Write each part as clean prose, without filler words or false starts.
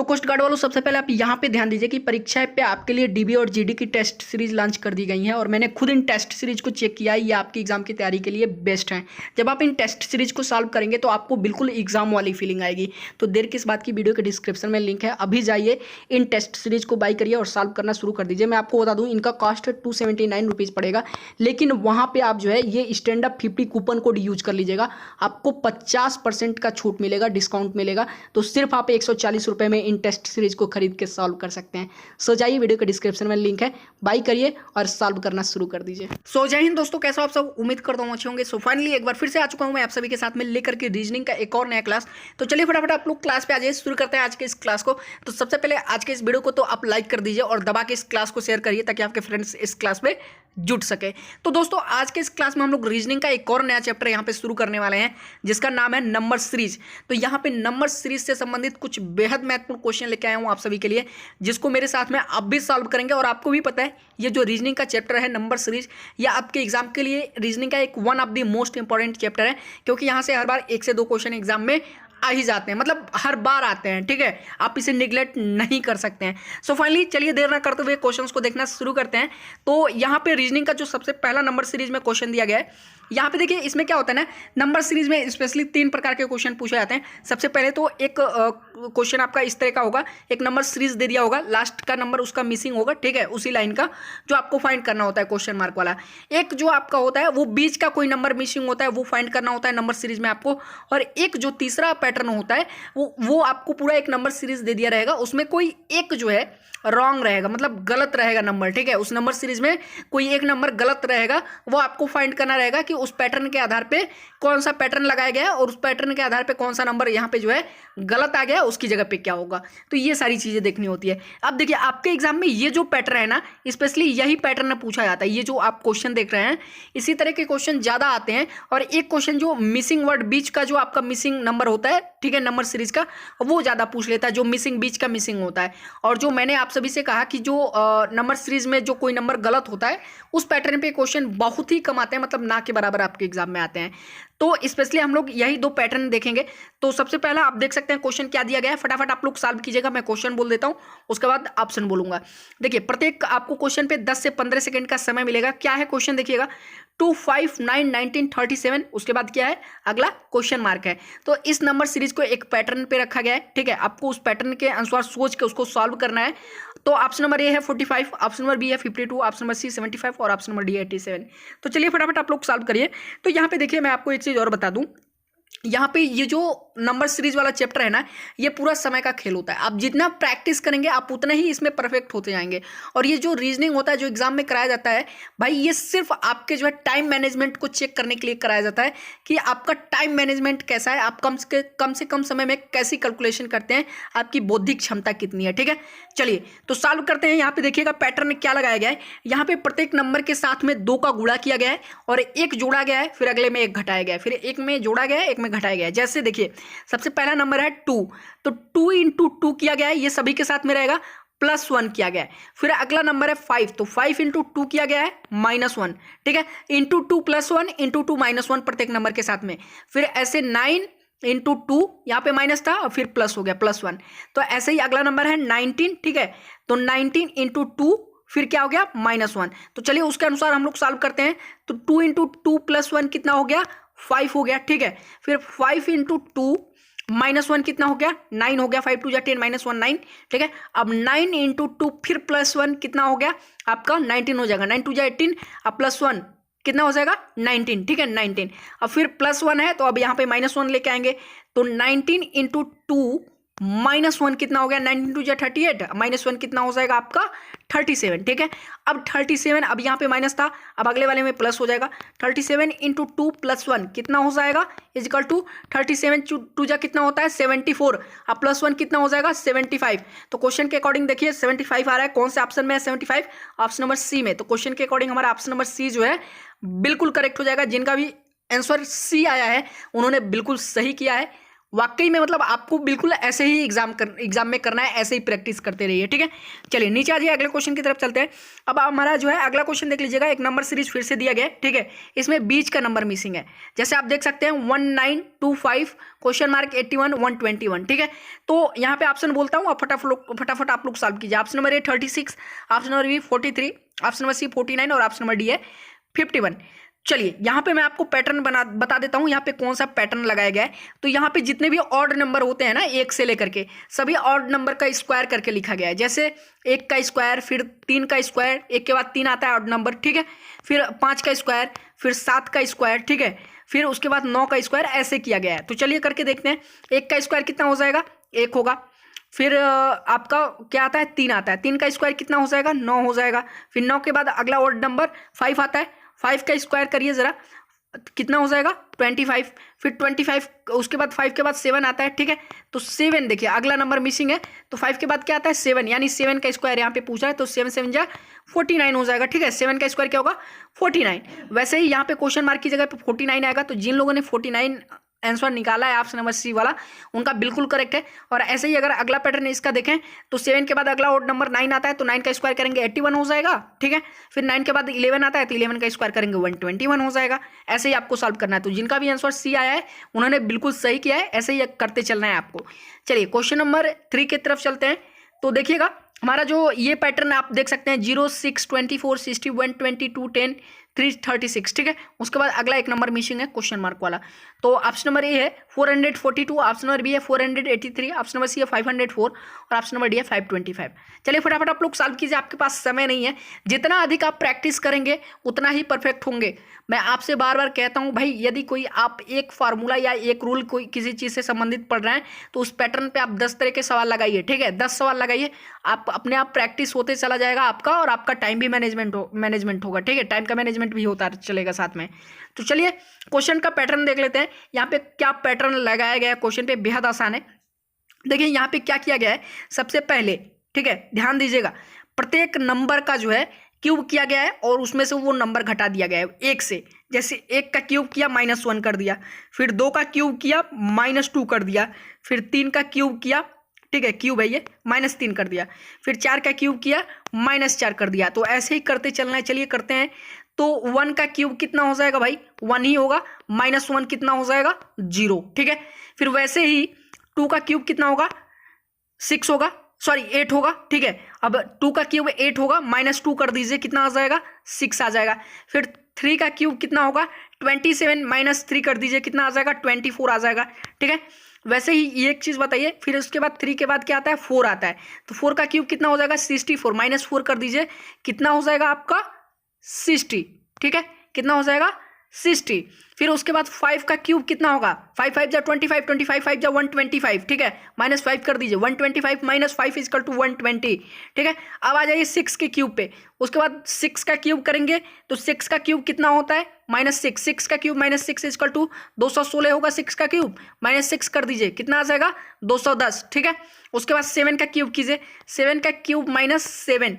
तो coast guard वालों, सबसे पहले आप यहाँ पे ध्यान दीजिए कि परीक्षा पे आपके लिए डीबी और जीडी की टेस्ट सीरीज लॉन्च कर दी गई है और मैंने खुद इन टेस्ट सीरीज को चेक किया है। ये आपकी एग्जाम की तैयारी के लिए बेस्ट है। जब आप इन टेस्ट सीरीज को सॉल्व करेंगे तो आपको बिल्कुल एग्जाम वाली फीलिंग आएगी। तो देर किस बात की, वीडियो के डिस्क्रिप्शन में लिंक है, अभी जाइए इन टेस्ट सीरीज को बाई करिए और सॉल्व करना शुरू कर दीजिए। मैं आपको बता दूँ, इनका कॉस्ट 279 रुपीज़ पड़ेगा, लेकिन वहाँ पर आप जो है ये stand up 50 coupon code use कर लीजिएगा, आपको 50% का छूट मिलेगा, डिस्काउंट मिलेगा। तो सिर्फ आप 140 रुपये में इन टेस्ट सीरीज को खरीद के सॉल्व कर सकते हैं। सो जाइए, वीडियो के डिस्क्रिप्शन में लिंक है, बाई करिए और सॉल्व करना शुरू कर दीजिए। सो जय हिंद दोस्तों, कैसे आप सब, उम्मीद करता हूँ अच्छे होंगे। सो फाइनली एक बार फिर से आ चुका हूँ मैं आप सभी के साथ में लेकर के रीजनिंग का एक और नया क्लास। तो चलिए फटाफट आप लोग क्लास पे आ जाइए, शुरू करते हैं आज के इस क्लास को। तो सबसे पहले आज के इस वीडियो को तो आप लाइक कर दीजिए और दबा के इस क्लास को शेयर करिए ताकि आपके फ्रेंड्स इस क्लास में जुट सके। तो दोस्तों आज के इस क्लास में हम लोग रीजनिंग का एक और नया चैप्टर यहाँ पे शुरू करने वाले हैं, जिसका नाम है नंबर सीरीज। तो यहाँ पे नंबर सीरीज से संबंधित कुछ बेहद महत्वपूर्ण क्वेश्चन लेके आया हूँ आप सभी के लिए, जिसको मेरे साथ में आप भी सॉल्व करेंगे। और आपको भी पता है ये जो रीजनिंग का चैप्टर है नंबर सीरीज, या आपके एग्जाम के लिए रीजनिंग का एक one of the most important chapter है, क्योंकि यहाँ से हर बार 1 से 2 क्वेश्चन एग्जाम में आ ही जाते हैं, मतलब हर बार आते हैं। ठीक है, आप इसे निगलेक्ट नहीं कर सकते हैं। सो फाइनली चलिए देर ना करते हुए क्वेश्चंस को देखना शुरू करते हैं। तो यहाँ पे रीजनिंग का जो सबसे पहला नंबर सीरीज में क्वेश्चन दिया गया है, यहाँ पे देखिए इसमें क्या होता है ना, नंबर सीरीज में स्पेशली 3 प्रकार के क्वेश्चन पूछे जाते हैं। सबसे पहले तो एक क्वेश्चन आपका इस तरह का होगा, एक नंबर सीरीज दे दिया होगा, लास्ट का नंबर उसका मिसिंग होगा, ठीक है, उसी लाइन का, जो आपको फाइंड करना होता है क्वेश्चन मार्क वाला। एक जो आपका होता है वो बीच का कोई नंबर मिसिंग होता है, वो फाइंड करना होता है नंबर सीरीज में आपको। और एक जो तीसरा पैटर्न होता है वो आपको पूरा एक नंबर सीरीज दे दिया रहेगा, उसमें कोई एक जो है रॉन्ग रहेगा, मतलब गलत रहेगा नंबर। ठीक है, उस नंबर सीरीज में कोई एक नंबर गलत रहेगा, वो आपको फाइंड करना रहेगा कि उस पैटर्न के आधार पे कौन सा पैटर्न लगाया गया है और उस पैटर्न के आधार पे कौन सा नंबर यहाँ पे जो है गलत आ गया, उसकी जगह पे क्या होगा। तो ये सारी चीजें देखनी होती है। अब देखिए आपके एग्जाम में ये जो पैटर्न है ना, स्पेशली यही पैटर्न पूछा जाता है। ये जो आप क्वेश्चन देख रहे हैं, इसी तरह के क्वेश्चन ज्यादा आते हैं। और एक क्वेश्चन जो मिसिंग वर्ड बीच का, जो आपका मिसिंग नंबर होता है, ठीक है, नंबर सीरीज का, वो ज्यादा पूछ लेता है, जो मिसिंग बीच का मिसिंग होता है। और जो मैंने आप सभी से कहा कि जो नंबर सीरीज में जो कोई नंबर गलत होता है, उस पैटर्न पे क्वेश्चन बहुत ही कम आते हैं, मतलब ना के बराबर आपके एग्जाम में आते हैं। तो स्पेशली हम लोग यही 2 पैटर्न देखेंगे। तो सबसे पहला आप देख सकते हैं क्वेश्चन क्या दिया गया है, फटाफट आप लोग सॉल्व कीजिएगा। मैं क्वेश्चन बोल देता हूं, उसके बाद ऑप्शन बोलूंगा। देखिए प्रत्येक आपको क्वेश्चन पे 10 से 15 सेकंड का समय मिलेगा। क्या है क्वेश्चन देखिएगा, 2, 5, 9, 1937, उसके बाद क्या है, अगला क्वेश्चन मार्क है। तो इस नंबर सीरीज को एक पैटर्न पे रखा गया है, ठीक है, आपको उस पैटर्न के अनुसार सोच के उसको सॉल्व करना है। तो ऑप्शन नंबर ए है 45, ऑप्शन नंबर बी है 52, ऑप्शन नंबर सी 75 और ऑप्शन नंबर डी 87। तो चलिए फटाफट आप लोग सॉल्व करिए। तो यहाँ पे देखिए मैं आपको एक चीज और बता दूं, यहाँ पे ये जो नंबर सीरीज वाला चैप्टर है ना, ये पूरा समय का खेल होता है। आप जितना प्रैक्टिस करेंगे आप उतना ही इसमें परफेक्ट होते जाएंगे। और ये जो रीजनिंग होता है, जो एग्जाम में कराया जाता है भाई, ये सिर्फ आपके जो है टाइम मैनेजमेंट को चेक करने के लिए कराया जाता है कि आपका टाइम मैनेजमेंट कैसा है, आप कम से कम समय में कैसी कैलकुलेशन करते हैं, आपकी बौद्धिक क्षमता कितनी है। ठीक है, चलिए तो सॉल्व करते हैं। यहाँ पे देखिएगा पैटर्न क्या लगाया गया है, यहाँ पे प्रत्येक नंबर के साथ में 2 का गुणा किया गया है और एक जोड़ा गया है, फिर अगले में 1 घटाया गया है, फिर एक में जोड़ा गया है, एक में घटाया गया है। जैसे देखिए सबसे पहला नंबर है 2, तो 2 इंटू 2 किया गया है, ये सभी के साथ में रहेगा, +1 किया गया है। फिर अगला नंबर है 5, तो 5 इंटू 2 किया गया है, -1, ठीक है, इंटू 2 +1 इंटू 2 -1 प्रत्येक नंबर के साथ में। फिर ऐसे 9 इंटू 2, यहाँ पे माइनस था और फिर प्लस हो गया, +1। तो ऐसे ही अगला नंबर है 19, ठीक है, तो 19 इंटू 2 फिर क्या हो गया, -1। तो चलिए उसके अनुसार हम लोग सॉल्व करते हैं। तो 2 इंटू 2 +1 कितना हो गया, 5 हो गया, ठीक है। फिर 5 इंटू 2 -1 कितना हो गया, 9 हो गया, 5 2 10 -1 9, ठीक है। अब 9 इंटू 2 फिर +1 कितना हो गया आपका, 19 हो जाएगा, 9 2 18, अब +1 कितना हो जाएगा, 19, ठीक है, 19। अब फिर +1 है तो अब यहाँ पे -1 लेके आएंगे, तो 19 इंटू 2 -1 कितना हो गया, 19 2 38, -1 कितना हो जाएगा आपका 37, ठीक है। अब 37, अब यहाँ पे माइनस था, अब अगले वाले में प्लस हो जाएगा, 37 इंटू 2 +1 कितना हो जाएगा, इजिकल टू 37 2 जा कितना होता है 74, अब +1 कितना हो जाएगा 75। तो क्वेश्चन के अकॉर्डिंग देखिए 75 आ रहा है, कौन से ऑप्शन में है 75, ऑप्शन नंबर सी में। तो क्वेश्चन के अकॉर्डिंग हमारा ऑप्शन नंबर सी जो है बिल्कुल करेक्ट हो जाएगा। जिनका भी आंसर सी आया है उन्होंने बिल्कुल सही किया है, वाकई में मतलब आपको बिल्कुल ऐसे ही एग्जाम में करना है, ऐसे ही प्रैक्टिस करते रहिए, ठीक है। चलिए नीचे आ जाइए, अगले क्वेश्चन की तरफ चलते हैं। अब हमारा जो है अगला क्वेश्चन देख लीजिएगा, एक नंबर सीरीज फिर से दिया गया है, ठीक है। इसमें बीच का नंबर मिसिंग है, जैसे आप देख सकते हैं 1925 क्वेश्चन मार्क 81 121, ठीक है। तो यहाँ पे ऑप्शन बोलता हूँ, फटाफट आप लोग सॉल्व कीजिए। Option number A 36, option number B 43, option number C 49 और ऑप्शन नंबर डी है 51। चलिए यहाँ पे मैं आपको पैटर्न बता देता हूँ, यहाँ पे कौन सा पैटर्न लगाया गया है। तो यहाँ पे जितने भी ऑड नंबर होते हैं ना, एक से लेकर के सभी ऑड नंबर का स्क्वायर करके लिखा गया है। जैसे 1 का स्क्वायर, फिर 3 का स्क्वायर, 1 के बाद 3 आता है ऑड नंबर, ठीक है। फिर 5 का स्क्वायर, फिर 7 का स्क्वायर, ठीक है। फिर उसके बाद 9 का स्क्वायर, ऐसे किया गया है। तो चलिए करके देखते हैं। 1 का स्क्वायर कितना हो जाएगा, 1 होगा। फिर आपका क्या आता है, 3 आता है। 3 का स्क्वायर कितना हो जाएगा, 9 हो जाएगा। फिर 9 के बाद अगला ऑड नंबर 5 आता है। 5 का स्क्वायर करिए ज़रा, कितना हो जाएगा, 25। फिर 25, उसके बाद 5 के बाद 7 आता है, ठीक है। तो 7 देखिए अगला नंबर मिसिंग है, तो 5 के बाद क्या आता है, 7, यानी 7 का स्क्वायर यहाँ पे पूछा है, तो 7 7 जा 49 हो जाएगा, ठीक है। 7 का स्क्वायर क्या होगा, 49। वैसे ही यहाँ पे क्वेश्चन मार्क की जगह पे 49 आएगा। तो जिन लोगों ने 49 आंसर निकाला है ऑप्शन नंबर सी वाला, उनका बिल्कुल करेक्ट है। और ऐसे ही अगर अगला पैटर्न इसका देखें तो 7 के बाद अगला ऑड नंबर 9 आता है, तो 9 का स्क्वायर करेंगे 81 हो जाएगा, ठीक है। फिर 9 के बाद 11 आता है, तो 11 का स्क्वायर करेंगे 121 हो जाएगा। ऐसे ही आपको सॉल्व करना है। तो जिनका भी आंसर सी आया है उन्होंने बिल्कुल सही किया है, ऐसे ही करते चलना है आपको। चलिए क्वेश्चन नंबर 3 की तरफ चलते हैं। तो देखिएगा हमारा जो ये पैटर्न आप देख सकते हैं 0 6 24 60 122 10 336, ठीक है। उसके बाद अगला एक नंबर मिसिंग है क्वेश्चन मार्क वाला। तो ऑप्शन नंबर ए है 442, ऑप्शन नंबर बी है 483, ऑप्शन नंबर सी है 504 और ऑप्शन नंबर डी है 525। चलिए फटाफट आप लोग सॉल्व कीजिए, आपके पास समय नहीं है। जितना अधिक आप प्रैक्टिस करेंगे उतना ही परफेक्ट होंगे। मैं आपसे बार बार कहता हूं भाई, यदि कोई आप एक फार्मूला या एक रूल कोई किसी चीज़ से संबंधित पढ़ रहे हैं तो उस पैटर्न पे आप 10 तरह के सवाल लगाइए, ठीक है। 10 सवाल लगाइए, आप अपने आप प्रैक्टिस होते चला जाएगा आपका, और आपका टाइम भी मैनेजमेंट होगा, ठीक है। टाइम का मैनेजमेंट भी होता चलेगा साथ में। तो चलिए क्वेश्चन का पैटर्न देख लेते हैं। यहाँ पे क्या पैटर्न लगाया गया है क्वेश्चन पे, बेहद आसान है। देखिए यहाँ पे क्या किया गया है, सबसे पहले, ठीक है, ध्यान दीजिएगा, प्रत्येक नंबर का जो है क्यूब किया गया है और उसमें से वो नंबर घटा दिया गया है 1 से। जैसे 1 का क्यूब किया -1 कर दिया, फिर 2 का क्यूब किया -2 कर दिया, फिर 3 का क्यूब किया, ठीक है, क्यूब है ये, -3 कर दिया, फिर 4 का क्यूब किया -4 कर दिया। तो ऐसे ही करते चलना है। चलिए करते हैं। तो 1 का क्यूब कितना हो जाएगा भाई, 1 ही होगा। -1 कितना हो जाएगा, 0, ठीक है। फिर वैसे ही 2 का क्यूब कितना होगा, 6 होगा, सॉरी 8 होगा, ठीक है। अब 2 का क्यूब 8 होगा, -2 कर दीजिए, कितना आ जाएगा, 6 आ जाएगा। फिर 3 का क्यूब कितना होगा, 27 -3 कर दीजिए, कितना आ जाएगा, 24 आ जाएगा, ठीक है। वैसे ही ये एक चीज़ बताइए, फिर उसके बाद 3 के बाद क्या आता है, 4 आता है। तो 4 का क्यूब कितना हो जाएगा, 64, -4 कर दीजिए, कितना हो जाएगा आपका, 60, ठीक है। कितना हो जाएगा, 60। फिर उसके बाद 5 का क्यूब कितना होगा, 5 5 जा 25, 25 5 जा 125, ठीक है। -5 कर दीजिए, 125 - 5 = 120, ठीक है। अब आ जाइए 6 के क्यूब पे। उसके बाद 6 का क्यूब करेंगे तो 6 का क्यूब कितना होता है, -6, 6 का क्यूब -6 = 216 होगा। 6 का क्यूब -6 कर दीजिए, कितना आ जाएगा, 210, ठीक है। उसके बाद 7 का क्यूब कीजिए, 7 का क्यूब -7,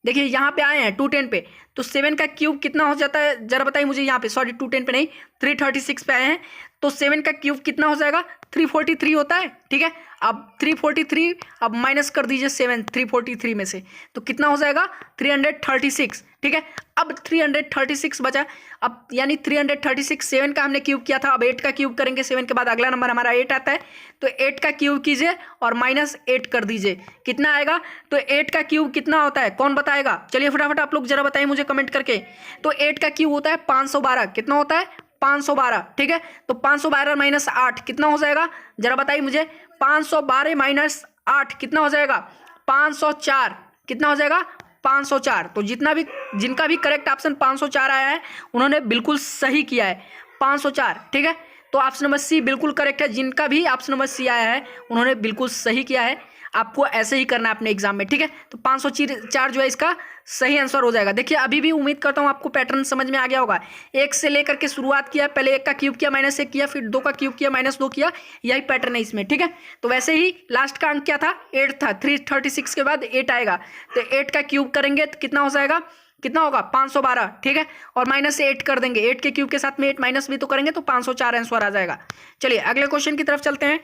देखिए यहाँ पे आए हैं 210 पे, तो 7 का क्यूब कितना हो जाता है, जरा बताइए मुझे। यहाँ पे सॉरी 210 पे नहीं, 336 पे आए हैं, तो 7 का क्यूब कितना हो जाएगा, 343 होता है, ठीक है। अब 343, अब माइनस कर दीजिए 7 343 में से, तो कितना हो जाएगा, 336, ठीक है। अब 336 बचा, अब यानी 336 7 का हमने क्यूब किया था, अब 8 का क्यूब करेंगे। 7 के बाद अगला नंबर हमारा 8 आता है, तो 8 का क्यूब कीजिए और -8 कर दीजिए, कितना आएगा। तो 8 का क्यूब कितना होता है, कौन बताएगा, चलिए फटाफट आप लोग जरा बताइए मुझे कमेंट करके। तो 8 का क्यूब होता है 512, कितना होता है, 512, ठीक है। तो 512 - 8 कितना हो जाएगा, जरा बताइए मुझे। 512 - 8 कितना हो जाएगा, 504, कितना हो जाएगा, 504। तो जिनका भी करेक्ट ऑप्शन 504 आया है उन्होंने बिल्कुल सही किया है, 504, ठीक है। तो ऑप्शन नंबर सी बिल्कुल करेक्ट है। जिनका भी ऑप्शन नंबर सी आया है उन्होंने बिल्कुल सही किया है। आपको ऐसे ही करना है अपने एग्जाम में, ठीक है। तो 504 जो है इसका सही आंसर हो जाएगा। देखिए अभी भी उम्मीद करता हूँ आपको पैटर्न समझ में आ गया होगा। 1 से लेकर के शुरुआत किया, पहले 1 का क्यूब किया, -1 किया, फिर 2 का क्यूब किया, -2 किया, यही पैटर्न है इसमें, ठीक है। तो वैसे ही लास्ट का अंक क्या था, 8 था, 336 के बाद 8 आएगा, तो 8 का क्यूब करेंगे तो कितना हो जाएगा, कितना होगा 512, ठीक है। और माइनस से 8 कर देंगे, 8 के क्यूब के साथ में 8 माइनस भी तो करेंगे तो 504 आंसर आ जाएगा। चलिए अगले क्वेश्चन की तरफ चलते हैं।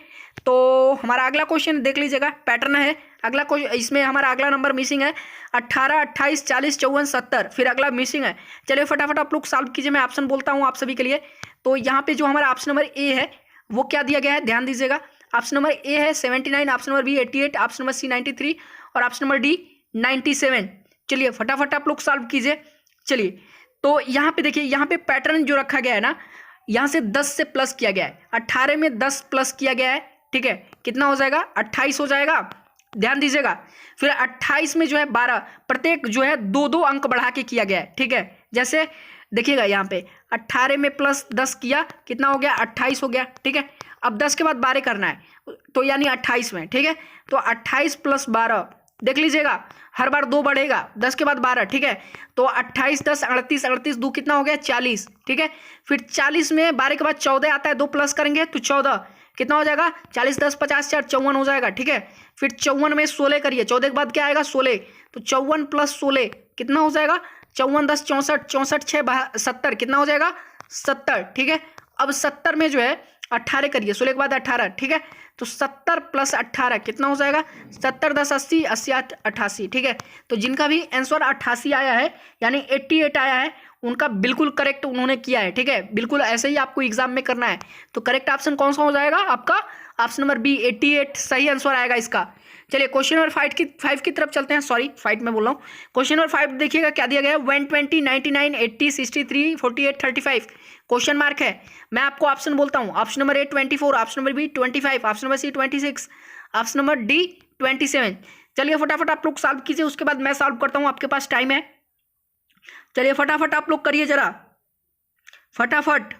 तो हमारा अगला क्वेश्चन देख लीजिएगा, पैटर्न है अगला क्वेश्चन। इसमें हमारा अगला नंबर मिसिंग है 18, 28, 40, 54, 70, फिर अगला मिसिंग है। चलिए फटाफट आप लोग सॉल्व कीजिए, मैं ऑप्शन बोलता हूँ आप सभी के लिए। तो यहाँ पे जो हमारा ऑप्शन नंबर ए है वो क्या दिया गया है, ध्यान दीजिएगा। ऑप्शन नंबर ए है 79, option number B 88, option number C 93 और ऑप्शन नंबर डी 97। चलिए फटाफट आप लोग सॉल्व कीजिए। चलिए तो यहाँ पे देखिए, यहाँ पे पैटर्न जो रखा गया है ना, यहाँ से 10 से प्लस किया गया है, 18 में 10 प्लस किया गया है, ठीक है। कितना हो जाएगा 28 हो जाएगा, ध्यान दीजिएगा। फिर 28 में जो है 12, प्रत्येक जो है 2-2 अंक बढ़ा के किया गया है, ठीक है। जैसे देखिएगा यहाँ पे 18 में प्लस 10 किया, कितना हो गया 28 हो गया, ठीक है। अब 10 के बाद 12 करना है तो यानी 28 में, ठीक है। तो 28 प्लस 12 देख लीजिएगा, हर बार 2 बढ़ेगा, 10 के बाद 12, ठीक है। तो 28 10 38, 38 2 कितना हो गया 40, ठीक है। फिर 40 में 12 के बाद 14 आता है, 2 प्लस करेंगे तो 14, कितना हो जाएगा 40 10 50 4 54 हो जाएगा, ठीक है। फिर 54 में 16 करिए, 14 के बाद क्या आएगा 16, तो 54 प्लस 16 कितना हो जाएगा 54 10 64, 64 6 70, कितना हो जाएगा 70, ठीक है। अब 70 में जो है 18 करिए, 16 के बाद 18, ठीक है। तो 70 प्लस 18 कितना हो जाएगा 70 10 80, 80 8 88, ठीक है। तो जिनका भी आंसर 88 आया है यानी 88 आया है, उनका बिल्कुल करेक्ट उन्होंने किया है, ठीक है। बिल्कुल ऐसे ही आपको एग्जाम में करना है। तो करेक्ट ऑप्शन कौन सा हो जाएगा आपका, ऑप्शन नंबर बी 88 सही आंसर आएगा इसका। चलिए क्वेश्चन नंबर 5 की तरफ चलते हैं, सॉरी 5 में बोल रहा हूँ। क्वेश्चन नंबर 5 देखिएगा क्या दिया गया है, 120 99 80 63 48 35, क्वेश्चन मार्क है। मैं आपको ऑप्शन बोलता हूँ, option number A 24, option number B 25, option number C 26, option number D 27। चलिए फटाफट आप लोग सॉल्व कीजिए, उसके बाद मैं सॉल्व करता हूँ, आपके पास टाइम है। चलिए फटाफट आप लोग करिए जरा, फटाफट।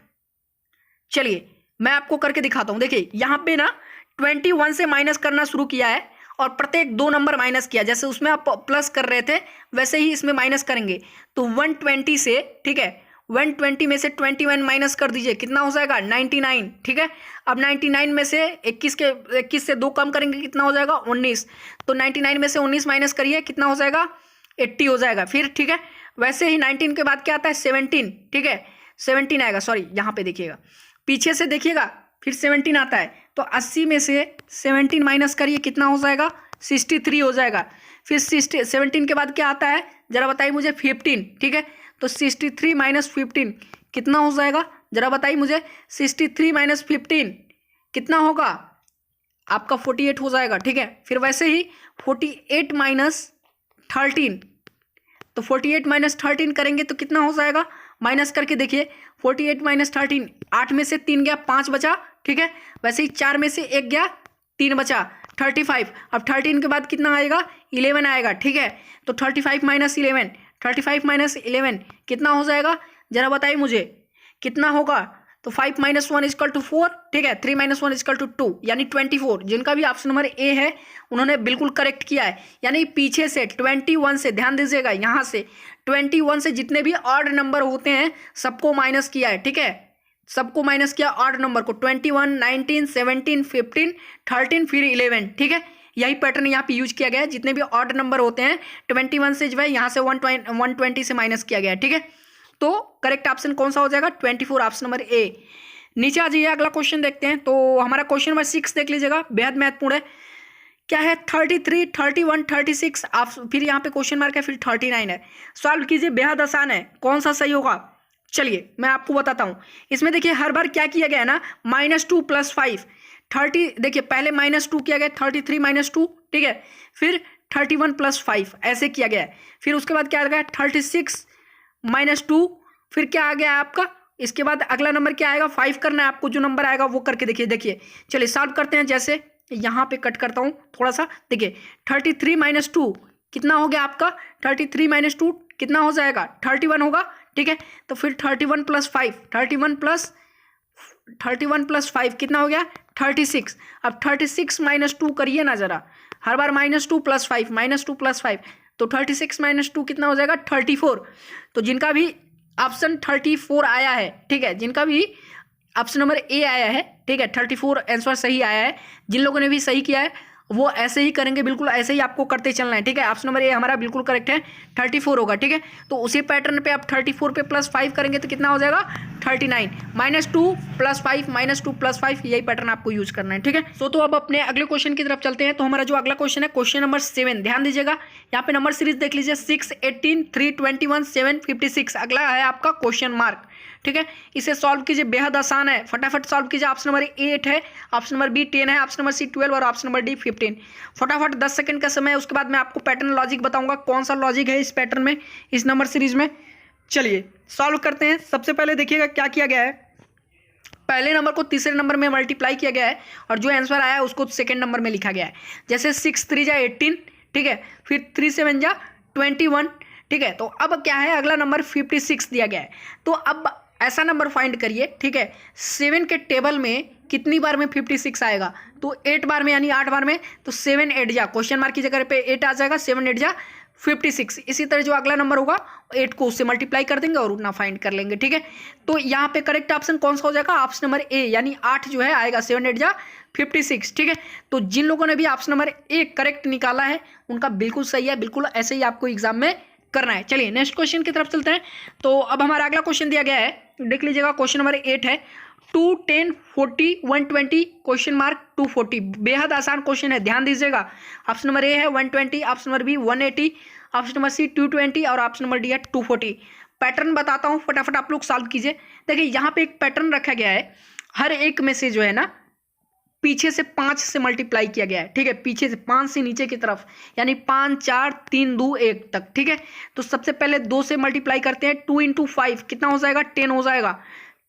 चलिए मैं आपको करके दिखाता हूँ। देखिए यहाँ पे ना 21 से माइनस करना शुरू किया है और प्रत्येक 2 नंबर माइनस किया, जैसे उसमें आप प्लस कर रहे थे वैसे ही इसमें माइनस करेंगे। तो 120 से, ठीक है, 120 में से 21 माइनस कर दीजिए, कितना हो जाएगा 99, ठीक है। अब 99 में से 21 से 2 कम करेंगे, कितना हो जाएगा 19। तो 99 में से 19 माइनस करिए, कितना हो जाएगा 80 हो जाएगा। फिर ठीक है, वैसे ही 19 के बाद क्या आता है 17, ठीक है, 17 आएगा, सॉरी यहाँ पे देखिएगा, पीछे से देखिएगा, फिर 17 आता है। तो 80 में से 17 माइनस करिए, कितना हो जाएगा 63 हो जाएगा। फिर 17 के बाद क्या आता है जरा बताइए मुझे 15, ठीक है। तो 63 माइनस 15 कितना हो जाएगा जरा बताइए मुझे, 63 माइनस 15 कितना होगा आपका 48 हो जाएगा, ठीक है। फिर वैसे ही 48 माइनस 13, तो 48 माइनस 13 करेंगे तो कितना हो जाएगा, माइनस करके देखिए 48 माइनस 13, 8 में से 3 गया 5 बचा, ठीक है। वैसे ही 4 में से 1 गया 3 बचा 35। अब 13 के बाद कितना आएगा 11 आएगा, ठीक है। तो 35 माइनस 11, 35 माइनस 11 कितना हो जाएगा जरा बताइए मुझे कितना होगा। तो 5 माइनस 1 इजकल टू 4, ठीक है। 3 माइनस 1 इजकल टू 2 यानी 24। जिनका भी ऑप्शन नंबर ए है उन्होंने बिल्कुल करेक्ट किया है, यानी पीछे से 21 से, ध्यान दीजिएगा, यहाँ से 21 से जितने भी ऑड नंबर होते हैं सबको माइनस किया है, ठीक है। सबको माइनस किया ऑड नंबर को, 21 19 17 15 13 फिर 11, ठीक है। यही पैटर्न यहाँ पे यूज किया गया है, जितने भी ऑड नंबर होते हैं 21 से जो है यहाँ से 120 से माइनस किया गया है, ठीक है। तो करेक्ट ऑप्शन कौन सा हो जाएगा 24, ऑप्शन नंबर ए। नीचे आ जाइए, अगला क्वेश्चन देखते हैं। तो हमारा क्वेश्चन नंबर 6 देख लीजिएगा, बेहद महत्वपूर्ण है। क्या है 33 31 36, आप फिर यहाँ पे क्वेश्चन मार्क है, फिर 39 है। सॉल्व कीजिए, बेहद आसान है, कौन सा सही होगा चलिए मैं आपको बताता हूँ। इसमें देखिए हर बार क्या किया गया है ना, -2 + 5 30, देखिए पहले -2 किया गया 33 - 2, ठीक है। फिर 31 + 5 ऐसे किया गया है। फिर उसके बाद क्या आ गया 36 - 2, फिर क्या आ गया आपका, इसके बाद अगला नंबर क्या आएगा 5 करना है आपको, जो नंबर आएगा वो करके देखिए। चलिए सॉल्व करते हैं, जैसे यहाँ पे कट करता हूँ थोड़ा सा, देखिए 33 - 2 कितना हो गया आपका, 33 - 2 कितना हो जाएगा 31 होगा, ठीक है। तो फिर 31 + 5, 31 + 5 कितना हो गया 36। अब 36 - 2 करिए ना जरा, हर बार -2 + 5 -2 + 5, तो 36 - 2 कितना हो जाएगा 34। तो जिनका भी ऑप्शन 34 आया है, ठीक है, जिनका भी ऑप्शन नंबर ए आया है, ठीक है, 34 आंसर सही आया है। जिन लोगों ने भी सही किया है वो ऐसे ही करेंगे, बिल्कुल ऐसे ही आपको करते चलना है, ठीक है। ऑप्शन नंबर ए हमारा बिल्कुल करेक्ट है, 34 होगा, ठीक है। तो उसी पैटर्न पे आप 34 पे +5 करेंगे तो कितना हो जाएगा 39, -2 +5 -2 +5, यही पैटर्न आपको यूज करना है, ठीक है। तो अब अपने अगले क्वेश्चन की तरफ चलते हैं। तो हमारा जो अगला क्वेश्चन है क्वेश्चन नंबर 7, ध्यान दीजिएगा, यहाँ पे नंबर सीरीज देख लीजिए 6, 18, 3, 21, 7, 56। अगला है आपका क्वेश्चन मार्क, ठीक है। इसे सॉल्व कीजिए, बेहद आसान है, फटाफट सॉल्व कीजिए। ऑप्शन नंबर 8 है, ऑप्शन नंबर बी 10 है, ऑप्शन नंबर सी 12 और ऑप्शन नंबर डी 15। फटाफट 10 सेकंड का समय है, उसके बाद मैं आपको पैटर्न लॉजिक बताऊंगा कौन सा लॉजिक है इस पैटर्न में, इस नंबर सीरीज में। चलिए सॉल्व करते हैं। सबसे पहले देखिएगा क्या किया गया है, पहले नंबर को तीसरे नंबर में मल्टीप्लाई किया गया है और जो आंसर आया है उसको सेकंड नंबर में लिखा गया है। जैसे 6 3 जा 18, ठीक है, फिर 3 7 जा 21, ठीक है। तो अब क्या है, अगला नंबर 56 दिया गया है। तो अब ऐसा नंबर फाइंड करिए, ठीक है, 7 के टेबल में कितनी बार में 56 आएगा, तो 8 बार में, यानी 8 बार में। तो 7 8 जा, क्वेश्चन मार्क की जगह पे 8 आ जाएगा, 7 8 जा 56। इसी तरह जो अगला नंबर होगा 8 को उससे मल्टीप्लाई कर देंगे और उतना फाइंड कर लेंगे, ठीक है। तो यहाँ पे करेक्ट ऑप्शन कौन सा हो जाएगा, ऑप्शन नंबर ए, यानी 8 जो है आएगा, 7 8 जा 56, ठीक है। तो जिन लोगों ने भी ऑप्शन नंबर ए करेक्ट निकाला है उनका बिल्कुल सही है, बिल्कुल ऐसे ही आपको एग्जाम में करना है। चलिए नेक्स्ट क्वेश्चन की तरफ चलते हैं। तो अब हमारा अगला क्वेश्चन दिया गया है, देख लीजिएगा, क्वेश्चन नंबर 8 है, 2 10 40 120 क्वेश्चन मार्क 240। बेहद आसान क्वेश्चन है, ध्यान दीजिएगा। ऑप्शन नंबर ए है 120, option number B 180, option number C 220 और ऑप्शन नंबर डी है 240। पैटर्न बताता हूँ, फटाफट आप लोग सॉल्व कीजिए। देखिए यहाँ पे एक पैटर्न रखा गया है, हर एक में से जो है ना पीछे से 5 से मल्टीप्लाई किया गया है, ठीक है, पीछे से 5 से नीचे की तरफ, यानी 5 4 3 2 1 तक, ठीक है। तो सबसे पहले 2 से मल्टीप्लाई करते हैं, 2 × 5 कितना हो जाएगा, 10 हो जाएगा,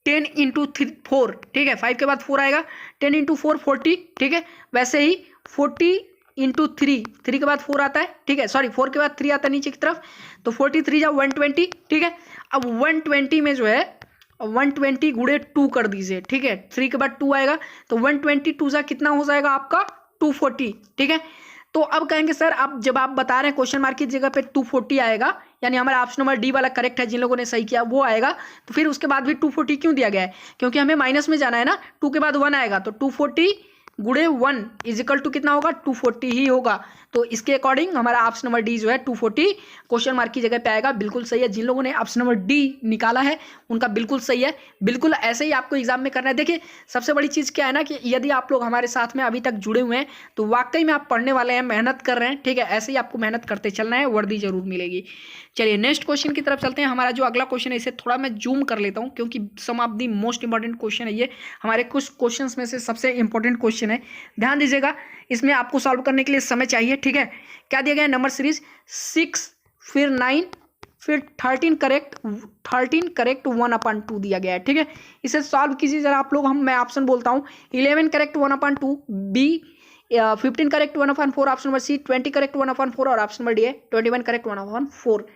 10 × 4, ठीक है, 5 के बाद 4 आएगा, 10 × 4 40, ठीक है। वैसे ही 40 × 3, 3 के बाद 4 आता है, ठीक है, सॉरी 4 के बाद 3 आता है नीचे की तरफ, तो 43 जा 120, ठीक है। अब 120 में जो है 120 गुणे 2 कर दीजिए, ठीक है, 3 के बाद 2 आएगा, तो 120 2 जा कितना हो जाएगा आपका 240, ठीक है। तो अब कहेंगे सर आप जब आप बता रहे हैं क्वेश्चन मार्क की जगह पे 240 आएगा, यानी हमारा ऑप्शन नंबर डी वाला करेक्ट है, जिन लोगों ने सही किया वो आएगा, तो फिर उसके बाद भी 240 क्यों दिया गया है, क्योंकि हमें माइनस में जाना है ना, 2 के बाद 1 आएगा, तो 240 गुणे 1 इजिकल टू कितना होगा, 240 ही होगा। तो इसके अकॉर्डिंग हमारा ऑप्शन नंबर डी जो है 240 क्वेश्चन मार्क की जगह पे आएगा, बिल्कुल सही है। जिन लोगों ने ऑप्शन नंबर डी निकाला है उनका बिल्कुल सही है, बिल्कुल ऐसे ही आपको एग्जाम में करना है। देखिए सबसे बड़ी चीज़ क्या है ना, कि यदि आप लोग हमारे साथ में अभी तक जुड़े हुए हैं तो वाकई में आप पढ़ने वाले हैं, मेहनत कर रहे हैं, ठीक है, ऐसे ही आपको मेहनत करते चलना है, वर्दी जरूर मिलेगी। चलिए नेक्स्ट क्वेश्चन की तरफ चलते हैं। हमारा जो अगला क्वेश्चन है इसे थोड़ा मैं जूम कर लेता हूँ, क्योंकि some of the most important question है ये, हमारे कुछ क्वेश्चन में से सबसे इंपॉर्टेंट क्वेश्चन है, ध्यान दीजिएगा। इसमें आपको सॉल्व करने के लिए समय चाहिए, ठीक है। क्या दिया गया है, नंबर सीरीज 6 फिर 9 फिर 13 करेक्ट 1/2 दिया गया है, ठीक है। इसे सॉल्व कीजिए जरा आप लोग, मैं ऑप्शन बोलता हूँ, 11 correct 1/2, B 15 correct 1/4, option number C 20 correct 1/4 और ऑप्शन नंबर डी है 21 करेक्ट 1/4,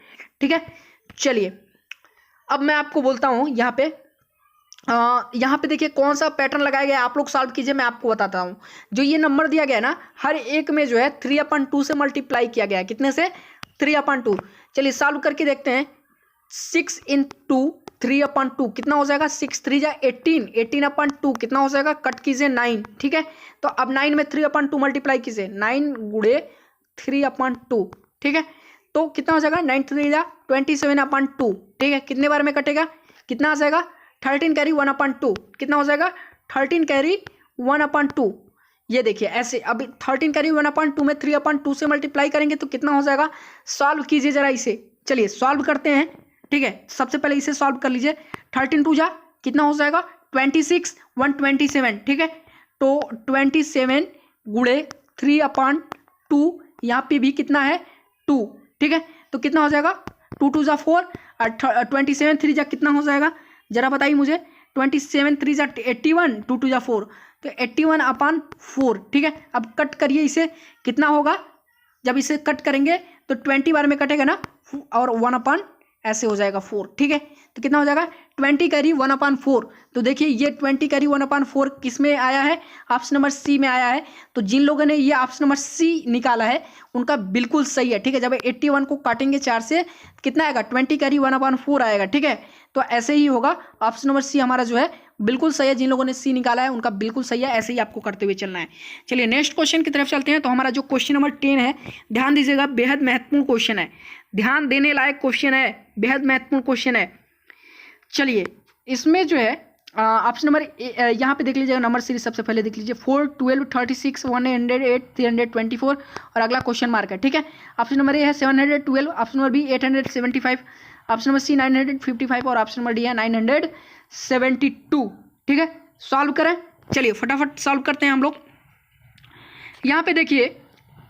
ठीक है। चलिए अब मैं आपको बोलता हूँ यहाँ पे देखिए कौन सा पैटर्न लगाया गया है, आप लोग सॉल्व कीजिए, मैं आपको बताता हूँ। जो ये नंबर दिया गया है ना, हर एक में जो है 3/2 से मल्टीप्लाई किया गया है, कितने से, 3/2। चलिए सॉल्व करके देखते हैं, 6 × 3/2 कितना हो जाएगा, 6 3 जा 18, 18/2 कितना हो जाएगा, कट कीजिए 9, ठीक है। तो अब 9 में 3/2 मल्टीप्लाई कीजिए, 9 गुणे 3/2, ठीक है। तो कितना हो जाएगा, 9 3 जा 27/2, ठीक है। कितने बार में कटेगा, कितना आ जाएगा, 13 कैरी 1/2, कितना हो जाएगा, 13 कैरी 1/2। ये देखिए ऐसे, अभी 13 कैरी 1/2 में 3/2 से मल्टीप्लाई करेंगे तो कितना हो जाएगा, सॉल्व कीजिए जरा इसे। चलिए सॉल्व करते हैं, ठीक है। सबसे पहले इसे सॉल्व कर लीजिए, 13 2 जा कितना हो जाएगा, 26 127, ठीक है। तो 27 गुणे 3/2, यहाँ पे भी कितना है 2, ठीक है। तो कितना हो जाएगा, 2 2 जा 4 और 27 3 जा कितना हो जाएगा, जरा बताइए मुझे, 27 3 जा 81, 2 2 जा 4, तो 81/4, ठीक है। अब कट करिए इसे, कितना होगा, जब इसे कट करेंगे तो 20 बार में कटेगा ना, और 1 ऐसे हो जाएगा 4, ठीक है। तो कितना हो जाएगा, 20 कैरी 1/4। तो देखिए ये 20 कैरी 1/4 किस में आया है, ऑप्शन नंबर सी में आया है। तो जिन लोगों ने ये ऑप्शन नंबर सी निकाला है उनका बिल्कुल सही है, ठीक है। जब 81 को काटेंगे 4 से कितना आएगा, 20 कैरी 1/4 आएगा, ठीक है। तो ऐसे ही होगा, ऑप्शन नंबर सी हमारा जो है बिल्कुल सही है। जिन लोगों ने सी निकाला है उनका बिल्कुल सही है, ऐसे ही आपको करते हुए चलना है। चलिए नेक्स्ट क्वेश्चन की तरफ चलते हैं। तो हमारा जो क्वेश्चन नंबर 10 है, ध्यान दीजिएगा, बेहद महत्वपूर्ण क्वेश्चन है, ध्यान देने लायक क्वेश्चन है, बेहद महत्वपूर्ण क्वेश्चन है। चलिए इसमें जो है ऑप्शन नंबर यहाँ पे देख लीजिएगा, नंबर सीरीज सबसे पहले देख लीजिए 4, 12, 36, 108, 324 और अगला क्वेश्चन मार्क है, ठीक है। ऑप्शन नंबर ए है 712, option number B 875, option number C 955 और ऑप्शन नंबर डी है 972, ठीक है। सॉल्व करें, चलिए फटाफट सॉल्व करते हैं हम लोग। यहाँ पे देखिए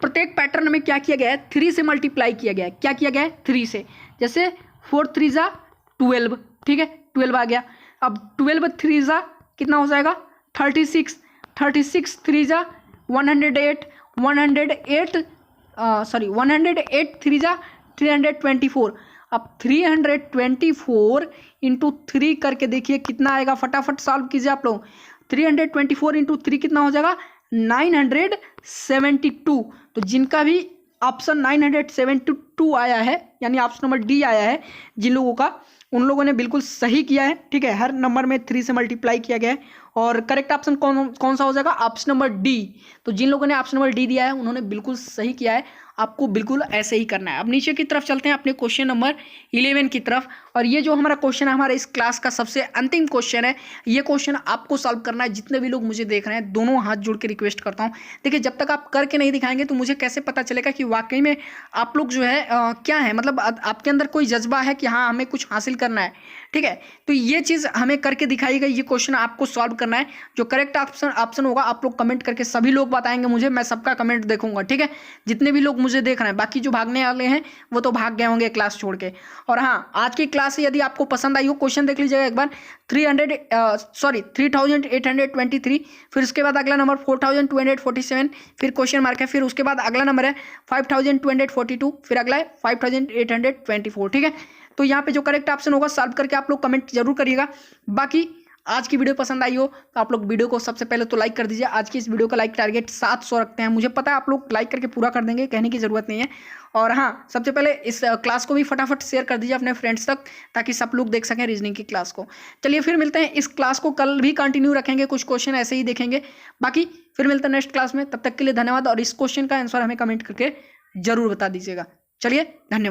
प्रत्येक पैटर्न में क्या किया गया है, 3 से मल्टीप्लाई किया गया है। क्या किया गया है, 3 से, जैसे 4 3 जा 12, ठीक है, 12 आ गया। अब 12 3 जा कितना हो जाएगा, 36, 36 3 जा 108, 108 3 जा 324। अब 324 इंटू 3 करके देखिए कितना आएगा, फटाफट सॉल्व कीजिए आप लोग। 324 इंटू 3 कितना हो जाएगा, 972। तो जिनका भी ऑप्शन 972 आया है, यानी ऑप्शन नंबर डी आया है जिन लोगों का, उन लोगों ने बिल्कुल सही किया है, ठीक है। हर नंबर में 3 से मल्टीप्लाई किया गया है और करेक्ट ऑप्शन कौन सा हो जाएगा, ऑप्शन नंबर डी। तो जिन लोगों ने ऑप्शन नंबर डी दिया है उन्होंने बिल्कुल सही किया है, आपको बिल्कुल ऐसे ही करना है। अब नीचे की तरफ चलते हैं अपने क्वेश्चन नंबर 11 की तरफ। और ये जो हमारा क्वेश्चन है, हमारा इस क्लास का सबसे अंतिम क्वेश्चन है। ये क्वेश्चन आपको सॉल्व करना है। जितने भी लोग मुझे देख रहे हैं, दोनों हाथ जोड़ के रिक्वेस्ट करता हूँ, देखिए जब तक आप करके नहीं दिखाएंगे तो मुझे कैसे पता चलेगा कि वाकई में आप लोग जो है क्या है, मतलब आपके अंदर कोई जज्बा है कि हाँ हमें कुछ हासिल करना है, ठीक है। तो ये चीज़ हमें करके दिखाइएगा, ये क्वेश्चन आपको सॉल्व करना है। जो करेक्ट ऑप्शन होगा आप लोग कमेंट करके सभी लोग बताएंगे मुझे, मैं सबका कमेंट देखूंगा, ठीक है। जितने भी लोग मुझे देख रहे हैं, बाकी जो भागने वाले हैं वो तो भाग गए होंगे क्लास छोड़ के। और हाँ, आज की क्लास यदि आपको पसंद आई हो, क्वेश्चन देख लीजिएगा एक बार, 3823, फिर उसके बाद अगला नंबर 4247, फिर क्वेश्चन मार्क है, फिर उसके बाद अगला नंबर है 5242, फिर अगला है 5824, ठीक है। तो यहाँ पे जो करेक्ट ऑप्शन होगा सॉल्व करके आप लोग कमेंट जरूर करिएगा। बाकी आज की वीडियो पसंद आई हो तो आप लोग वीडियो को सबसे पहले तो लाइक कर दीजिए। आज की इस वीडियो का लाइक टारगेट 700 रखते हैं, मुझे पता है आप लोग लाइक करके पूरा कर देंगे, कहने की ज़रूरत नहीं है। और हाँ, सबसे पहले इस क्लास को भी फटाफट शेयर कर दीजिए अपने फ्रेंड्स तक, ताकि सब लोग देख सकें रीजनिंग की क्लास को। चलिए फिर मिलते हैं, इस क्लास को कल भी कंटिन्यू रखेंगे, कुछ क्वेश्चन ऐसे ही देखेंगे। बाकी फिर मिलते हैं नेक्स्ट क्लास में, तब तक के लिए धन्यवाद। और इस क्वेश्चन का आंसर हमें कमेंट करके जरूर बता दीजिएगा। चलिए धन्यवाद।